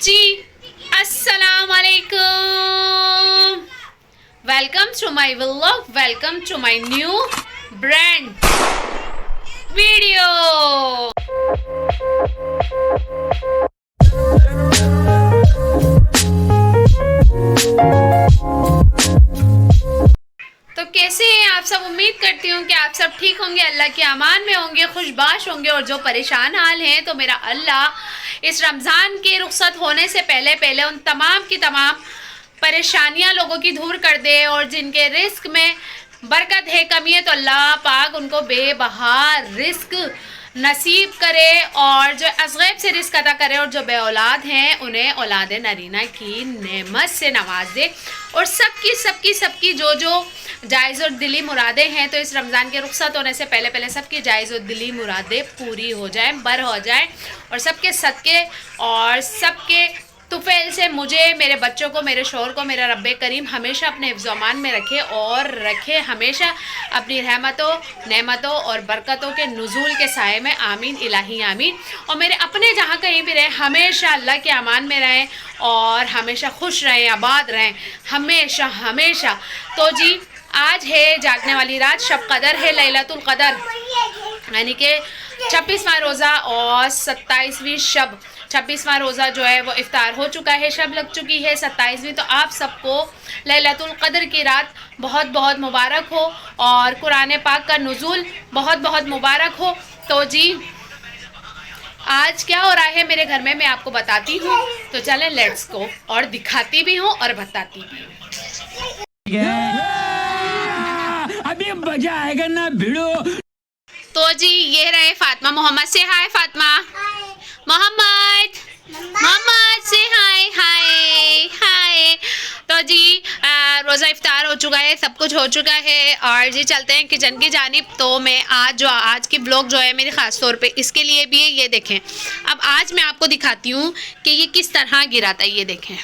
जी अस्सलाम वालेकुम, welcome to my vlog, welcome to my new brand video. तो कैसे हैं आप सब? उम्मीद करती हूँ कि आप सब ठीक होंगे, अल्लाह के अमान में होंगे, खुशबाश होंगे। और जो परेशान हाल हैं तो मेरा अल्लाह इस रमज़ान के रुखसत होने से पहले पहले उन तमाम की तमाम परेशानियाँ लोगों की दूर कर दे, और जिनके रिस्क में बरकत है, कमी है, तो अल्लाह पाक उनको बेबहा रिस्क नसीब करे, और जो अज़गैब से रिस्क अदा करे, और जो बे औलाद हैं उन्हें औलाद नरीना की नेमत से नवाज दे, और सबकी जो जायज़ और दिली मुरादें हैं तो इस रमज़ान के रुखसत होने से पहले पहले सबकी जायज़ और दिली मुरादें पूरी हो जाएं, बर हो जाएं, और सबके सदक़े और सबके तुफ़ैल से मुझे, मेरे बच्चों को, मेरे शौहर को मेरा रब्बे करीम हमेशा अपने हिफ्ज़-ओ-अमान में रखे, और रखे हमेशा अपनी रहमतों, नेमतों और बरकतों के नुज़ूल के साए में। आमीन इलाही आमीन। और मेरे अपने जहाँ कहीं भी रहें हमेशा अल्लाह के अमान में रहें, और हमेशा खुश रहें, आबाद रहें, हमेशा हमेशा। तो जी आज है जागने वाली रात, शब कदर है, लैलतुल कदर, यानी कि 26वां रोज़ा और 27वीं शब। 26वां रोज़ा जो है वो इफ्तार हो चुका है, शब लग चुकी है 27वीं। तो आप सबको लैलतुल कदर की रात बहुत बहुत मुबारक हो, और कुरान पाक का नुज़ूल बहुत बहुत मुबारक हो। तो जी आज क्या हो रहा है मेरे घर में मैं आपको बताती हूँ, तो चलें लेट्स गो, और दिखाती भी हूँ और बताती भी हूँ। अभी मजा आएगा ना भिड़ो। तो जी ये रहे फातिमा मोहम्मद से हाय। फातिमा मोहम्मद, मोहम्मद से हाय हाय हाय। तो जी रोज़ा इफ्तार हो चुका है, सब कुछ हो चुका है, और जी चलते हैं किचन की जानिब। तो मैं आज की ब्लॉग जो है मेरी ख़ास तौर पे इसके लिए भी है, ये देखें। अब आज मैं आपको दिखाती हूँ कि ये किस तरह गिरा था, ये देखें,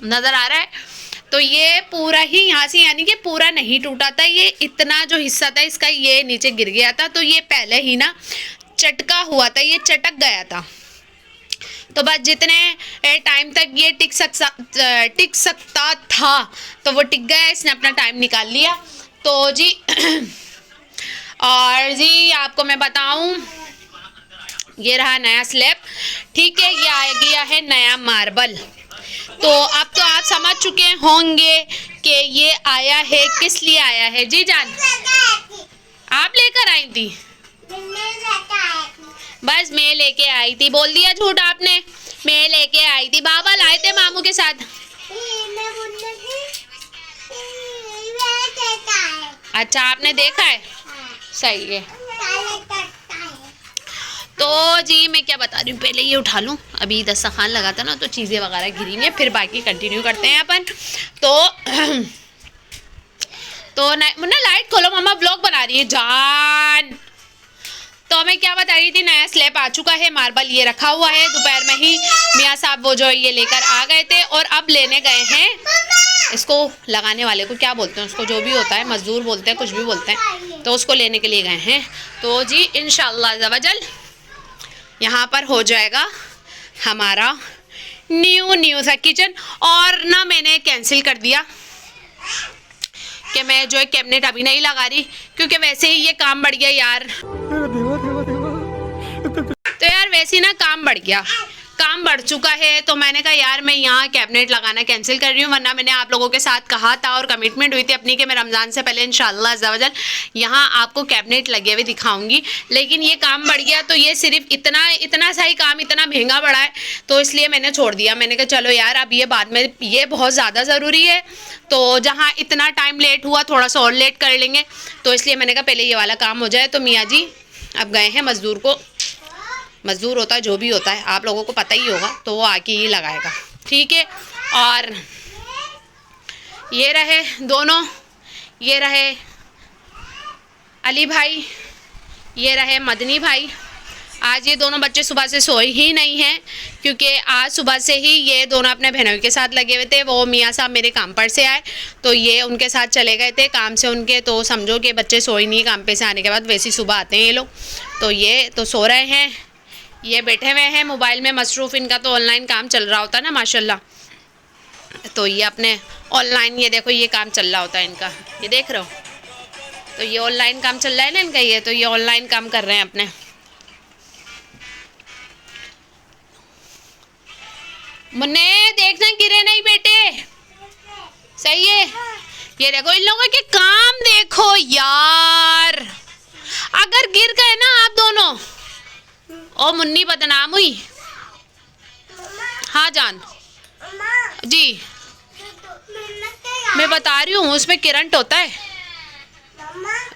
नज़र आ रहा है। तो ये पूरा ही यहाँ से, यानी कि पूरा नहीं टूटा था, ये इतना जो हिस्सा था इसका ये नीचे गिर गया था। तो ये पहले ही ना चटका हुआ था, ये चटक गया था। तो बस जितने टाइम तक ये टिक सकता था तो वो टिक गया, इसने अपना टाइम निकाल लिया। तो जी और जी आपको मैं बताऊं, ये रहा नया स्लैब, ठीक है, ये आ गया है नया मार्बल। तो अब तो आप समझ चुके होंगे कि ये आया है, किस लिए आया है। जी जान आप लेकर आई थी? बस मैं लेके आई थी, बोल दिया झूठ आपने, मैं लेके आई थी, बाबा लाए थे मामू के साथ। अच्छा आपने देखा है, सही है। तो जी मैं क्या बता रही हूँ, पहले ये उठा लूँ, अभी दस्तरखान लगा था ना तो चीज़ें वगैरह गिरेंगे, फिर बाकी कंटिन्यू करते हैं अपन। तो मुन्ना लाइट खोलो, मम्मा ब्लॉग बना रही है जान। तो मैं क्या बता रही थी, नया स्लैब आ चुका है, मार्बल ये रखा हुआ है, दोपहर में ही मियाँ साहब वो जो ये लेकर आ गए थे, और अब लेने गए हैं इसको लगाने वाले को, क्या बोलते हैं उसको, जो भी होता है, मजदूर बोलते हैं, कुछ भी बोलते हैं, तो उसको लेने के लिए गए हैं। तो जी इंशाअल्लाह ज़वजल यहाँ पर हो जाएगा हमारा न्यू सा किचन। और ना मैंने कैंसिल कर दिया कि मैं जो है कैबिनेट अभी नहीं लगा रही, क्योंकि वैसे ही ये काम बढ़ गया यार। तो यार वैसे ही ना काम बढ़ चुका है, तो मैंने कहा यार मैं यहाँ कैबिनेट लगाना कैंसिल कर रही हूँ, वरना मैंने आप लोगों के साथ कहा था और कमिटमेंट हुई थी अपनी कि मैं रमज़ान से पहले इंशाअल्लाह अज़्ज़ा यहाँ आपको कैबिनेट लगे हुए दिखाऊंगी। लेकिन ये काम बढ़ गया, तो ये सिर्फ इतना सा ही काम इतना महंगा बढ़ा है, तो इसलिए मैंने छोड़ दिया। मैंने कहा चलो यार अब ये बाद में ये बहुत ज़्यादा ज़रूरी है, तो जहाँ इतना टाइम लेट हुआ थोड़ा सा और लेट कर लेंगे, तो इसलिए मैंने कहा पहले ये वाला काम हो जाए। तो मियाँ जी अब गए हैं मज़दूर होता है जो भी होता है, आप लोगों को पता ही होगा, तो वो आके ही लगाएगा, ठीक है। और ये रहे दोनों, ये रहे अली भाई, ये रहे मदनी भाई। आज ये दोनों बच्चे सुबह से सोए ही नहीं हैं, क्योंकि आज सुबह से ही ये दोनों अपने बहनों के साथ लगे हुए थे। वो मियाँ साहब मेरे काम पर से आए तो ये उनके साथ चले गए थे काम से उनके, तो समझो कि बच्चे सोए नहीं, काम पे से आने के बाद वैसे ही सुबह आते हैं ये लोग। तो ये तो सो रहे हैं, ये बैठे हुए हैं मोबाइल में मसरूफ़, इनका तो ऑनलाइन काम चल रहा होता है ना माशाल्लाह। तो ये अपने ऑनलाइन, ये देखो ये काम चल रहा होता है इनका, ये देख रहे हो, तो ये ऑनलाइन काम चल रहा है ना इनका, ये तो ये ऑनलाइन काम कर रहे हैं अपने। मुन्ने देखना गिरे नहीं बेटे, सही है। ये देखो इन लोगों के काम देखो यार, अगर गिर गए ना आप दोनों, ओ मुन्नी बदनाम हुई। हाँ जान जी, मैं बता रही हूँ उसमें करंट होता है।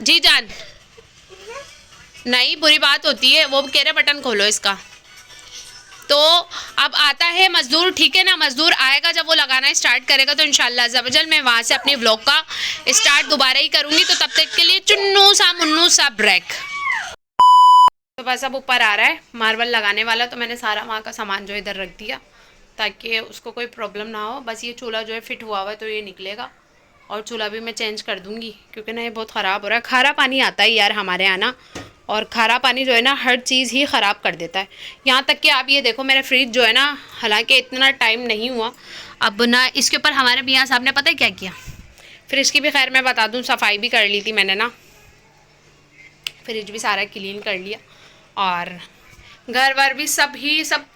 जी जान, नहीं बुरी बात होती है, वो कह रहे बटन खोलो इसका। तो अब आता है मज़दूर, ठीक है ना, मज़दूर आएगा जब वो लगाना स्टार्ट करेगा तो इंशाल्लाह अज़्ज़ा मैं वहाँ से अपनी व्लॉग का स्टार्ट दोबारा ही करूँगी। तो तब तक के लिए चुन्नू सा मुन्नू सा ब्रेक। तो बस अब ऊपर आ रहा है मार्बल लगाने वाला, तो मैंने सारा वहाँ का सामान जो इधर रख दिया ताकि उसको कोई प्रॉब्लम ना हो। बस ये चूल्हा जो है फिट हुआ हुआ है तो ये निकलेगा, और चूल्हा भी मैं चेंज कर दूँगी क्योंकि ना ये बहुत ख़राब हो रहा है। खारा पानी आता है यार हमारे यहाँ ना, और खारा पानी जो है ना हर चीज़ ही ख़राब कर देता है। यहाँ तक कि आप ये देखो मेरा फ्रिज जो है ना, हालांकि इतना टाइम नहीं हुआ अब ना, इसके ऊपर हमारे मियाँ साहब ने पता है क्या किया, फ्रिज की भी खैर मैं बता दूँ, सफाई भी कर ली थी मैंने ना, फ्रिज भी सारा क्लीन कर लिया, और घर वर भी सब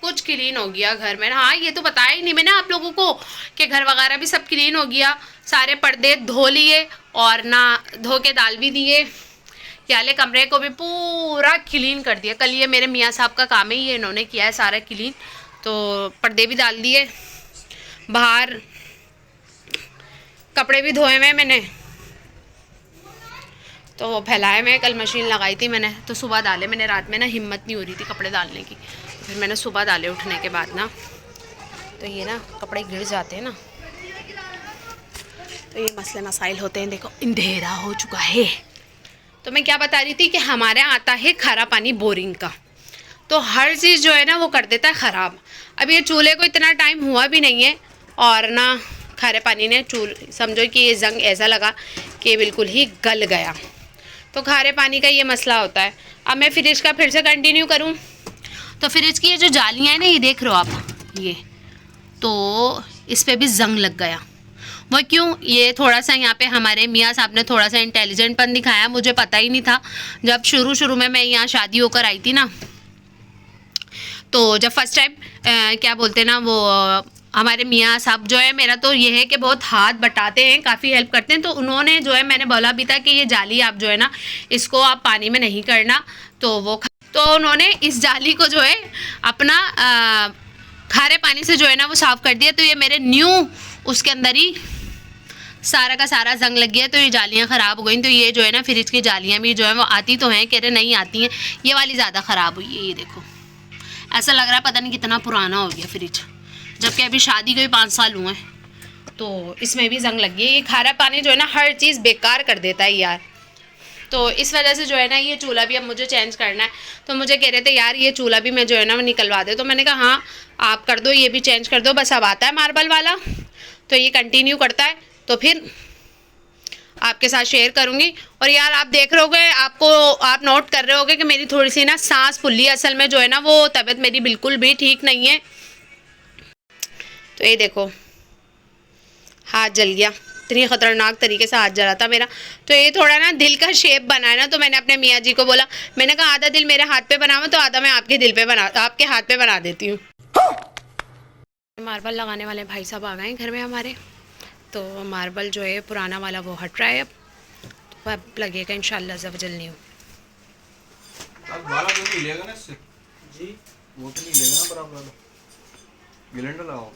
कुछ क्लीन हो गया घर में। हाँ ये तो बताया ही नहीं मैंने आप लोगों को कि घर वगैरह भी सब क्लीन हो गया, सारे पर्दे धो लिए और ना धो के डाल भी दिए, याले कमरे को भी पूरा क्लीन कर दिया। कल ये मेरे मियाँ साहब का काम है, ये इन्होंने किया है सारा क्लीन, तो पर्दे भी डाल दिए, बाहर कपड़े भी धोए हुए मैंने, तो फैलाए मैं, कल मशीन लगाई थी मैंने तो सुबह डाले मैंने, रात में ना हिम्मत नहीं हो रही थी कपड़े डालने की, फिर मैंने सुबह डाले उठने के बाद ना, तो ये ना कपड़े गिर जाते हैं ना, तो ये मसले मसाइल होते हैं। देखो अंधेरा हो चुका है। तो मैं क्या बता रही थी कि हमारे यहाँ आता है खारा पानी बोरिंग का, तो हर चीज़ जो है ना वो कर देता है ख़राब। अब ये चूल्हे को इतना टाइम हुआ भी नहीं है और ना खारे पानी ने समझो कि ये जंग ऐसा लगा कि बिल्कुल ही गल गया। तो खारे पानी का ये मसला होता है। अब मैं फ्रिज का फिर से कंटिन्यू करूँ, तो फ्रिज की ये जो जालियाँ हैं ना, ये देख रहे हो आप, ये तो इस पर भी जंग लग गया। वो क्यों, ये थोड़ा सा यहाँ पे हमारे मियाँ साहब ने थोड़ा सा इंटेलिजेंटपन दिखाया, मुझे पता ही नहीं था। जब शुरू में मैं यहाँ शादी होकर आई थी ना, तो जब फर्स्ट टाइम क्या बोलते ना वो हमारे मियाँ साहब जो है, मेरा तो ये है कि बहुत हाथ बटाते हैं, काफ़ी हेल्प करते हैं। तो उन्होंने जो है, मैंने बोला भी था कि ये जाली आप जो है ना इसको आप पानी में नहीं करना, तो उन्होंने इस जाली को जो है अपना खारे पानी से जो है ना वो साफ़ कर दिया। तो ये मेरे न्यू उसके अंदर ही सारा का सारा जंग लग गया, तो ये जालियाँ ख़राब हो गई। तो ये जो है ना फ्रिज की जालियाँ भी जो है वो आती तो हैं, कह रहे नहीं आती हैं, ये वाली ज़्यादा ख़राब हुई है। ये देखो ऐसा लग रहा है पता नहीं कितना पुराना हो गया फ्रिज, जबकि अभी शादी को भी 5 साल हुए हैं। तो इसमें भी जंग लग गई। ये खारा पानी जो है ना हर चीज़ बेकार कर देता है यार। तो इस वजह से जो है ना ये चूल्हा भी अब मुझे चेंज करना है। तो मुझे कह रहे थे यार ये चूल्हा भी मैं जो है ना निकलवा दे, तो मैंने कहा हाँ आप कर दो, ये भी चेंज कर दो। बस अब आता है मार्बल वाला, तो ये कंटिन्यू करता है तो फिर आपके साथ शेयर करूँगी। और यार आप देख रहे होगे, आप नोट कर रहे होगे कि मेरी थोड़ी सी ना सांस फुल्ली, असल में जो है ना वो तबीयत मेरी बिल्कुल भी ठीक नहीं है। तो ये देखो हाथ जल गया, इतनी ख़तरनाक तरीके से हाथ जला था मेरा। तो ये थोड़ा ना दिल का शेप बना है ना, तो मैंने अपने मियाँ जी को बोला, मैंने कहा आधा दिल मेरे हाथ पे बनाओ तो आधा मैं आपके दिल पे आपके हाथ पे बना देती हूँ। मार्बल लगाने वाले भाई साहब आ गए घर में हमारे, तो मार्बल जो है पुराना वाला वो हट रहा है अब लगेगा इंशाल्लाह ज़वजल न्यू। वाला तो नहीं लेगा ना इससे जी, वो तो नहीं लेगा ना बराबर वाला सिलेंडर लगाओ।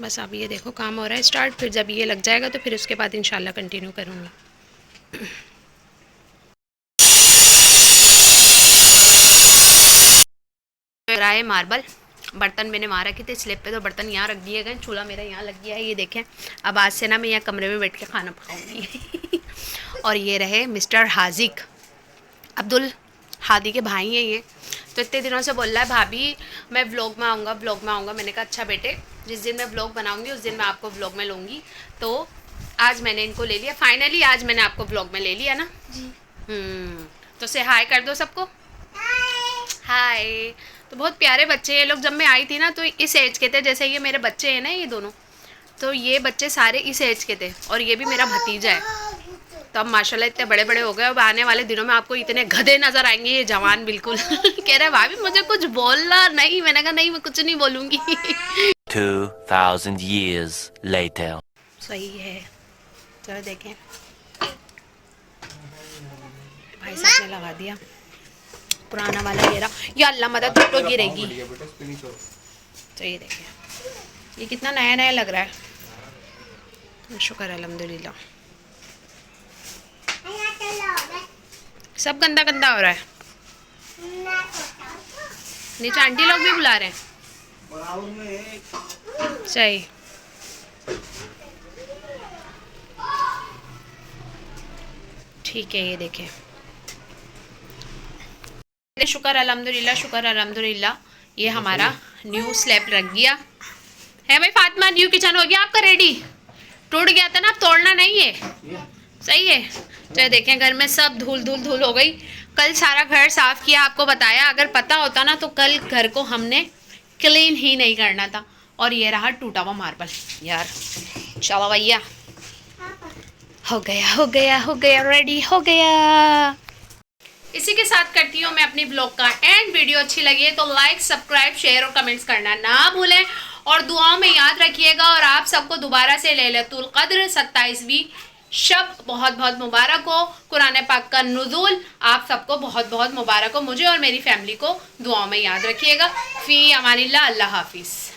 बस अब ये देखो काम हो रहा है स्टार्ट, फिर जब ये लग जाएगा तो फिर उसके बाद इंशाल्लाह कंटिन्यू करूँगी। है मार्बल, बर्तन मैंने वहाँ रखे थे स्लेब पे, तो बर्तन यहाँ रख दिए गए, चूल्हा मेरा यहाँ लग गया है। ये देखें अब आज से ना मैं यहाँ कमरे में बैठ के खाना पकाऊंगी। और ये रहे मिस्टर हाजिक, अब्दुल हादी के भाई हैं ये। तो इतने दिनों से बोल रहा है भाभी मैं व्लॉग में आऊँगा, व्लॉग में आऊँगा। मैंने कहा अच्छा बेटे, जिस दिन मैं व्लॉग बनाऊँगी उस दिन मैं आपको व्लॉग में लूँगी। तो आज मैंने इनको ले लिया, फाइनली आज मैंने आपको व्लॉग में ले लिया ना जी। तो से हाय कर दो सबको। हाय। तो बहुत प्यारे बच्चे ये लोग। जब मैं आई थी ना तो इस एज के थे, जैसे ये मेरे बच्चे हैं ना ये दोनों, तो ये बच्चे सारे इस एज के थे और ये भी मेरा भतीजा है। तो अब माशाल्लाह इतने बड़े बड़े हो गए। अब आने वाले दिनों में आपको इतने गधे नज़र आएंगे ये जवान बिल्कुल। कह रहे भाभी मुझे कुछ बोलना नहीं। मैंने कहा नहीं मैं कुछ नहीं बोलूँगी। 2000 years later. सही है। चलो देखें। भाई साहब ने लगा दिया पुराना वाला ये रहा। या अल्लाह मदद तो गिरेगी। बेटा स्पिनिंग करो। तो ये देखिए ये कितना नया नया लग रहा है। शुक्र अल्हम्दुलिल्लाह। सब गंदा गंदा हो रहा है। नीचे आंटी लोग भी बुला रहे हैं। सही। ठीक है ये देखें। शुक्र अल्हम्दुलिल्लाह, शुक्र अल्हम्दुलिल्लाह। ये हमारा न्यू स्लैब रख गया है भाई। फातिमा न्यू किचन हो गया आपका रेडी। टूट गया था ना, अब तोड़ना नहीं है। सही है। तो देखें घर में सब धूल धूल धूल हो गई। कल सारा घर साफ किया, आपको बताया। अगर पता होता ना तो कल घर को हमने क्लीन ही नहीं करना था। और ये रहा टूटा हुआ मार्बल यार। चलो भैया हो गया हो गया हो गया, रेडी हो गया। इसी के साथ करती हूँ मैं अपनी ब्लॉग का एंड। वीडियो अच्छी लगी है तो लाइक, सब्सक्राइब, शेयर और कमेंट्स करना ना भूलें। और दुआओं में याद रखिएगा। और आप सबको दोबारा से लैलतुल क़द्र 27वीं शब बहुत बहुत मुबारक हो। कुरान पाक का नुज़ूल आप सबको बहुत बहुत मुबारक हो। मुझे और मेरी फैमिली को दुआओं में याद रखिएगा। फ़ी अमानिल्लाह। अल्लाह हाफिज़।